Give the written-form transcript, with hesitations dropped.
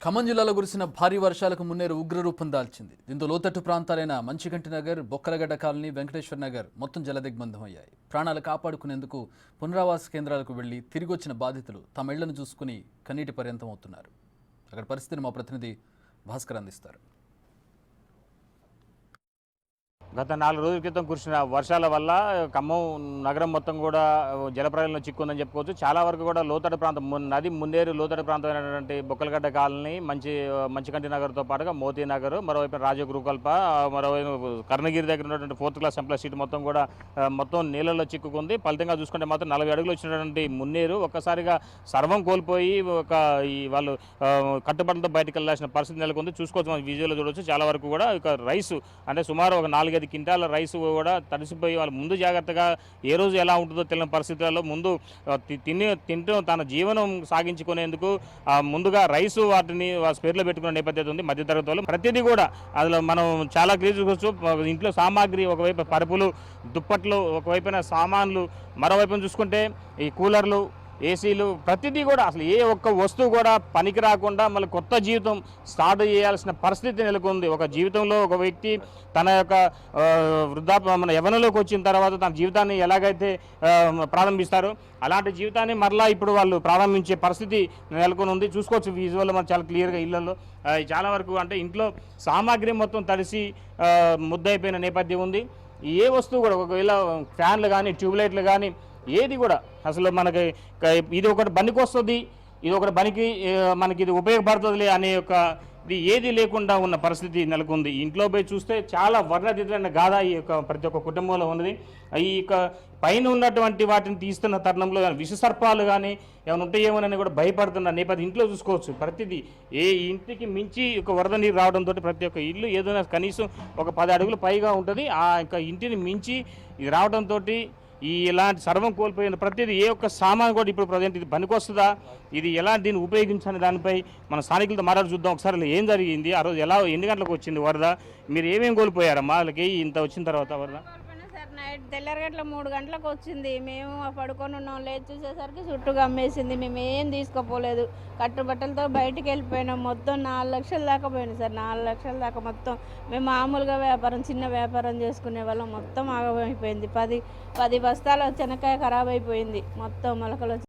ఖమ్మం జిల్లాలో కురిసిన భారీ వర్షాలకు మున్నేరు ఉగ్రరూపం దాల్చింది. దీంతో లోతట్టు ప్రాంతాలైన మంచికంటి నగర్, బొక్కలగడ్డ కాలనీ, వెంకటేశ్వర నగర్ మొత్తం జలదిగ్బంధమయ్యాయి. ప్రాణాలు కాపాడుకునేందుకు పునరావాస కేంద్రాలకు వెళ్లి తిరిగొచ్చిన బాధితులు తమ ఇళ్లను చూసుకుని కన్నీటి పర్యంతం అవుతున్నారు. అక్కడ పరిస్థితిని మా ప్రతినిధి భాస్కర్ అందిస్తారు. గత 4 రోజుల క్రితం కురిసిన వర్షాల వల్ల ఖమ్మం నగరం మొత్తం కూడా జలప్రలయంలో చిక్కుందని చెప్పుకోవచ్చు. చాలా వరకు కూడా లోతట్టు ప్రాంతం నది మున్నేరు లోతట్టు ప్రాంతమైనటువంటి బొక్కలగడ్డ కాలనీ, మంచికంటి నగర్తో పాటుగా మోతీ నగర్, మరోవైపు రాజగురుకల్ప, మరోవైపు కర్ణగిరి దగ్గర ఉన్నటువంటి 4th క్లాస్ ఎంప్లాయ్ సీట్ మొత్తం కూడా మొత్తం నీళ్ళలో చిక్కుకుంది. ఫలితంగా చూసుకుంటే మాత్రం 40 అడుగులు వచ్చినటువంటి మున్నేరు ఒక్కసారిగా సర్వం కోల్పోయి వాళ్ళు కట్టుబడులతో బయటకు వెళ్ళాల్సిన పరిస్థితి నెలకొంది. చూసుకోవచ్చు, మనం విజువల్లో చూడవచ్చు. చాలా వరకు కూడా ఇక రైసు అంటే సుమారు ఒక 4-5 క్వింటాల రైసు కూడా తడిసిపోయి వాళ్ళు ముందు జాగ్రత్తగా ఏ రోజు ఎలా ఉంటుందో తెలియని పరిస్థితుల్లో ముందు తింటూ తన జీవనం సాగించుకునేందుకు ముందుగా రైసు వాటిని స్పేర్లో పెట్టుకునే నేపథ్యం ఉంది. మధ్యతరగతి వాళ్ళు ప్రతిదీ కూడా అందులో మనం చాలా క్లియర్ చూసుకోవచ్చు. ఇంట్లో సామాగ్రి ఒకవైపు పరుపులు, దుప్పట్లు, ఒకవైపున సామాన్లు, మరోవైపున చూసుకుంటే ఈ కూలర్లు, ఏసీలు, ప్రతిదీ కూడా అసలు ఏ ఒక్క వస్తువు కూడా పనికి రాకుండా మళ్ళీ కొత్త జీవితం స్టార్ట్ చేయాల్సిన పరిస్థితి నెలకొంది. ఒక జీవితంలో ఒక వ్యక్తి తన యొక్క మన యవ్వనంలోకి వచ్చిన తర్వాత తన జీవితాన్ని ఎలాగైతే ప్రారంభిస్తారో అలాంటి జీవితాన్ని మరలా ఇప్పుడు వాళ్ళు ప్రారంభించే పరిస్థితి నెలకొని ఉంది. చూసుకోవచ్చు విజువల్ మనం చాలా క్లియర్గా ఇళ్లలో చాలా వరకు అంటే ఇంట్లో సామాగ్రి మొత్తం తడిసి ముద్దయిపోయిన నేపథ్యం ఉంది. ఏ వస్తువు కూడా ఒకవేళ ఫ్యాన్లు కానీ, ట్యూబ్లైట్లు కానీ ఏది కూడా అసలు మనకి ఇది ఒకటి పనికి వస్తుంది, ఇది ఒకటి పనికి మనకి ఇది ఉపయోగపడుతుంది అనే ఒక ఇది ఏది లేకుండా ఉన్న పరిస్థితి నెలకొంది. ఇంట్లో పోయి చూస్తే చాలా వర్ణతీతమైన గాథ ఈ యొక్క ప్రతి ఒక్క కుటుంబంలో ఉన్నది. ఈ యొక్క పైన ఉన్నటువంటి వాటిని తీస్తున్న తరుణంలో విషసర్పాలు కానీ ఏమైనా ఉంటాయేమోనని కూడా భయపడుతున్న నేపథ్యం ఇంట్లో చూసుకోవచ్చు. ప్రతిదీ ఏ ఇంటికి మించి ఒక వరద నీరు రావడంతో ప్రతి ఒక్క ఇల్లు ఏదైనా కనీసం ఒక 10 అడుగులు పైగా ఉంటుంది. ఆ యొక్క ఇంటిని మించి ఇది రావడంతో ఇలాంటి సర్వం కోల్పోయిన ప్రతిదీ ఏ ఒక్క సామాన్ కూడా ఇప్పుడు ప్రజెంట్ ఇది పనికొస్తుందా, ఇది ఎలా దీన్ని ఉపయోగించాలని దానిపై మన స్థానికులతో మాట్లాడి చూద్దాం. ఒకసారి ఏం జరిగింది, ఆ రోజు ఎలా ఎన్ని గంటలకు వచ్చింది వరద, మీరు ఏమేమి కోల్పోయారమ్మా వాళ్ళకి ఇంత వచ్చిన తర్వాత వరద? నైట్ తెల్లరగట్ల 3 గంటలకు వచ్చింది. మేము పడుకొని ఉన్నాం. లేచి చూసేసరికి చుట్టూ గమ్మేసింది. మేము ఏం తీసుకోపోలేదు. కట్టుబట్టలతో బయటికి వెళ్ళిపోయినాం. మొత్తం 4 లక్షల దాకా పోయింది సార్. 4 లక్షల దాకా మొత్తం. మేము మామూలుగా చిన్న వ్యాపారం చేసుకునే వాళ్ళం. మొత్తం ఆగమైపోయింది. 10 బస్తాలు శనక్కాయ ఖరాబ్ అయిపోయింది. మొత్తం మొలకలు